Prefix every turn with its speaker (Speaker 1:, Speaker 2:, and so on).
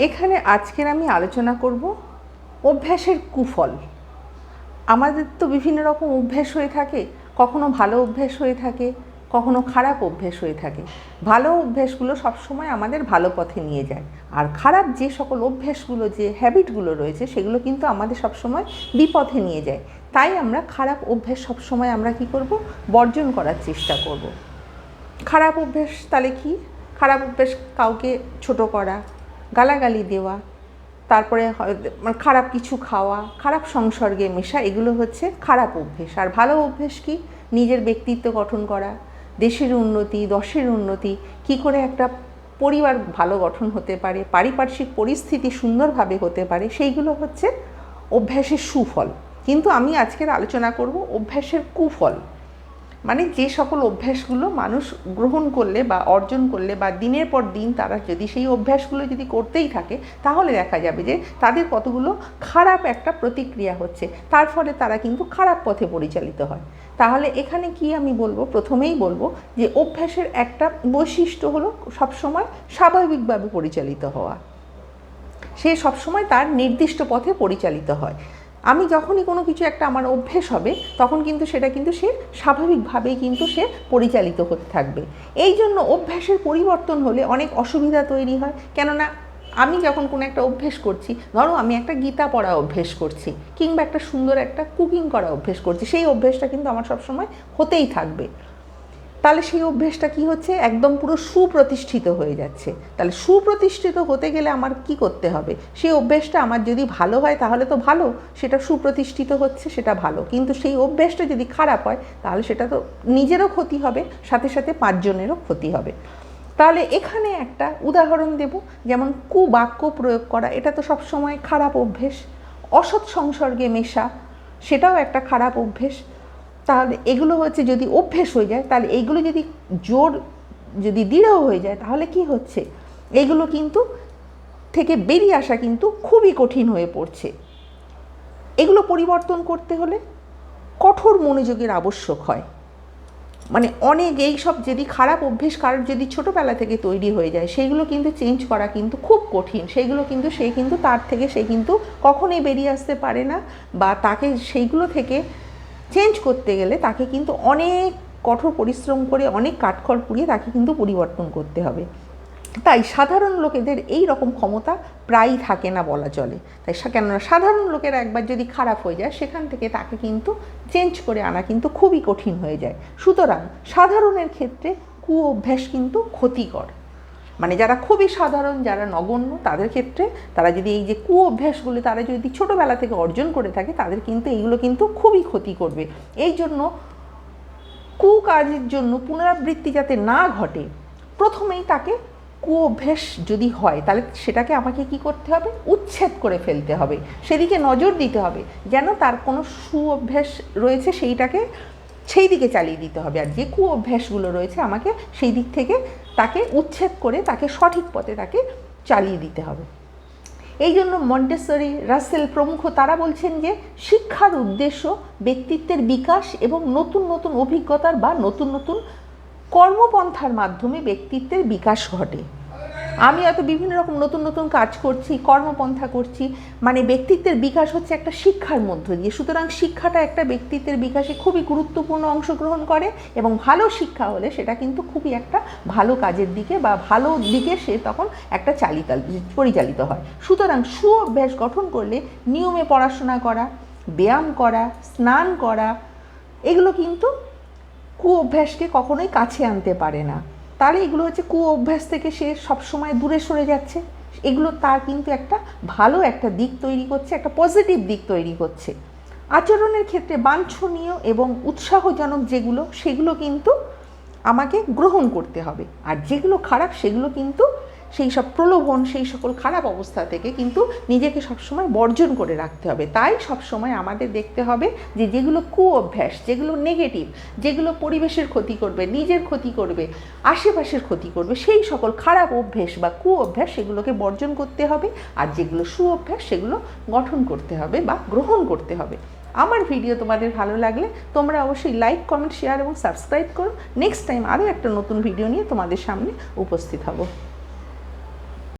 Speaker 1: এখানে আজকের আমি আলোচনা করব অভ্যাসের কুফল। আমাদের তো বিভিন্ন রকম অভ্যাস হয়ে থাকে, কখনো ভালো অভ্যাস হয়ে থাকে, কখনো খারাপ অভ্যাস হয়ে থাকে। ভালো অভ্যাসগুলো সবসময় আমাদের ভালো পথে নিয়ে যায়, আর খারাপ যে সকল অভ্যাসগুলো, যে হ্যাবিটগুলো রয়েছে, সেগুলো কিন্তু আমাদের সবসময় বিপথে নিয়ে যায়। তাই আমরা খারাপ অভ্যাস সবসময় আমরা কী করব? বর্জন করার চেষ্টা করব। খারাপ অভ্যাস তাহলে কি? খারাপ অভ্যাস কাউকে ছোট করা, গালাগালি দেওয়া, তারপরে খারাপ কিছু খাওয়া, খারাপ সংসর্গে মেশা, এগুলো হচ্ছে খারাপ অভ্যেস। আর ভালো অভ্যেস কি? নিজের ব্যক্তিত্ব গঠন করা, দেশের উন্নতি, দশের উন্নতি, কি করে একটা পরিবার ভালো গঠন হতে পারে, পারিপার্শ্বিক পরিস্থিতি সুন্দরভাবে হতে পারে, সেইগুলো হচ্ছে অভ্যাসের সুফল। কিন্তু আমি আজকের আলোচনা করব অভ্যাসের কুফল। মানে যে সকল অভ্যাসগুলো মানুষ গ্রহণ করলে বা অর্জন করলে বা দিনের পর দিন তারা যদি সেই অভ্যাসগুলো যদি করতেই থাকে, তাহলে দেখা যাবে যে তাদের কতগুলো খারাপ একটা প্রতিক্রিয়া হচ্ছে, তার ফলে তারা কিন্তু খারাপ পথে পরিচালিত হয়। তাহলে এখানে কি আমি বলবো? প্রথমেই বলবো যে অভ্যাসের একটা বৈশিষ্ট্য হলো সবসময় স্বাভাবিকভাবে পরিচালিত হওয়া। সে সবসময় তার নির্দিষ্ট পথে পরিচালিত হয়। আমি যখনই কোনো কিছু একটা আমার অভ্যেস হবে, তখন কিন্তু সেটা কিন্তু সে স্বাভাবিকভাবেই কিন্তু সে পরিচালিত হতে থাকবে। এই জন্য অভ্যাসের পরিবর্তন হলে অনেক অসুবিধা তৈরি হয়। কেননা আমি যখন কোনো একটা অভ্যেস করছি, ধরো আমি একটা গীতা পড়া অভ্যেস করছি, কিংবা একটা সুন্দর একটা কুকিং করা অভ্যেস করছি, সেই অভ্যেসটা কিন্তু আমার সবসময় হতেই থাকবে। তাহলে সেই অভ্যেসটা কি হচ্ছে? একদম পুরো সুপ্রতিষ্ঠিত হয়ে যাচ্ছে। তাহলে সুপ্রতিষ্ঠিত হতে গেলে আমার কি করতে হবে? সেই অভ্যেসটা আমার যদি ভালো হয় তাহলে তো ভালো, সেটা সুপ্রতিষ্ঠিত হচ্ছে, সেটা ভালো। কিন্তু সেই অভ্যেসটা যদি খারাপ হয়, তাহলে সেটা তো নিজেরও ক্ষতি হবে, সাথে সাথে 5 জনেরও ক্ষতি হবে। তাহলে এখানে একটা উদাহরণ দেব, যেমন কুবাক্য প্রয়োগ করা, এটা তো সবসময় খারাপ অভ্যেস। অসৎ সংসর্গে মেশা, সেটাও একটা খারাপ অভ্যেস। তাহলে এগুলো হচ্ছে যদি অভ্যেস হয়ে যায়, তাহলে এইগুলো যদি যদি দৃঢ় হয়ে যায়, তাহলে কি হচ্ছে? এইগুলো কিন্তু থেকে বেরিয়ে আসা কিন্তু খুবই কঠিন হয়ে পড়ছে। এগুলো পরিবর্তন করতে হলে কঠোর মনোযোগের আবশ্যক হয়। মানে অনেক এইসব যদি খারাপ অভ্যেস কারোর যদি ছোটোবেলা থেকে তৈরি হয়ে যায়, সেইগুলো কিন্তু চেঞ্জ করা কিন্তু খুব কঠিন। সেইগুলো কিন্তু তার থেকে সে কিন্তু কখনোই বেরিয়ে আসতে পারে না, বা তাকে সেইগুলো থেকে চেঞ্জ করতে গেলে তাকে কিন্তু অনেক কঠোর পরিশ্রম করে, অনেক কাঠখড় পুড়িয়ে তাকে কিন্তু পরিবর্তন করতে হবে। তাই সাধারণ লোকেদের এই রকম ক্ষমতা প্রায়ই থাকে না বলা চলে। তাই কেননা সাধারণ লোকেরা একবার যদি খারাপ হয়ে যায়, সেখান থেকে তাকে কিন্তু চেঞ্জ করে আনা কিন্তু খুবই কঠিন হয়ে যায়। সুতরাং সাধারণের ক্ষেত্রে কুঅভ্যাস কিন্তু ক্ষতিকর। মানে যারা খুবই সাধারণ, যারা নগণ্য, তাদের ক্ষেত্রে তারা যদি এই যে কুঅভ্যাসগুলো তারা যদি ছোটোবেলা থেকে অর্জন করে থাকে, তাদের কিন্তু এইগুলো কিন্তু খুবই ক্ষতি করবে। এই জন্য কুকাজের জন্য পুনরাবৃত্তি যাতে না ঘটে, প্রথমেই তাকে কুঅভ্যাস যদি হয়, তাহলে সেটাকে আমাকে কি করতে হবে? উচ্ছেদ করে ফেলতে হবে, সেদিকে নজর দিতে হবে, যেন তার কোনো সুঅভ্যাস রয়েছে সেই দিকে চালিয়ে দিতে হবে। আর যে কুঅভ্যাসগুলো রয়েছে আমাকে সেই দিক থেকে তাকে উচ্ছেদ করে তাকে সঠিক পথে তাকে চালিয়ে দিতে হবে। এই জন্য মন্টেসরি, রাসেল প্রমুখ তারা বলছেন যে শিক্ষার উদ্দেশ্য ব্যক্তিত্বের বিকাশ এবং নতুন নতুন অভিজ্ঞতার বা নতুন নতুন কর্মপন্থার মাধ্যমে ব্যক্তিত্বের বিকাশ ঘটে। আমি হয়তো বিভিন্ন রকম নতুন নতুন কাজ করছি, কর্মপন্থা করছি, মানে ব্যক্তিত্বের বিকাশ হচ্ছে একটা শিক্ষার মধ্য দিয়ে। সুতরাং শিক্ষাটা একটা ব্যক্তিত্বের বিকাশে খুবই গুরুত্বপূর্ণ অংশগ্রহণ করে, এবং ভালো শিক্ষা হলে সেটা কিন্তু খুবই একটা ভালো কাজের দিকে বা ভালো দিকে সে তখন একটা পরিচালিত হয়। সুতরাং সুঅভ্যাস গঠন করলে নিয়মে পড়াশোনা করা, ব্যায়াম করা, স্নান করা, এগুলো কিন্তু কুঅভ্যাসকে কখনোই কাছে আনতে পারে না। তাহলে এগুলো হচ্ছে কুঅভ্যাস থেকে সে সবসময় দূরে সরে যাচ্ছে। এগুলো তার কিন্তু একটা ভালো একটা দিক তৈরি করছে, একটা পজিটিভ দিক তৈরি করছে। আচরণের ক্ষেত্রে বাঞ্ছনীয় এবং উৎসাহজনক যেগুলো, সেগুলো কিন্তু আমাকে গ্রহণ করতে হবে। আর যেগুলো খারাপ, সেগুলো কিন্তু সেই সব প্রলোভন, সেই সকল খারাপ অবস্থা থেকে কিন্তু নিজেকে সবসময় বর্জন করে রাখতে হবে। তাই সবসময় আমাদের দেখতে হবে যে যেগুলো কুঅভ্যাস, যেগুলো নেগেটিভ, যেগুলো পরিবেশের ক্ষতি করবে, নিজের ক্ষতি করবে, আশেপাশের ক্ষতি করবে, সেই সকল খারাপ অভ্যেস বা কুঅভ্যাস সেগুলোকে বর্জন করতে হবে। আর যেগুলো সুঅভ্যাস সেগুলো গঠন করতে হবে বা গ্রহণ করতে হবে। আমার ভিডিও তোমাদের ভালো লাগলে তোমরা অবশ্যই লাইক, কমেন্ট, শেয়ার এবং সাবস্ক্রাইব করো। নেক্সট টাইম আরও একটা নতুন ভিডিও নিয়ে তোমাদের সামনে উপস্থিত হব।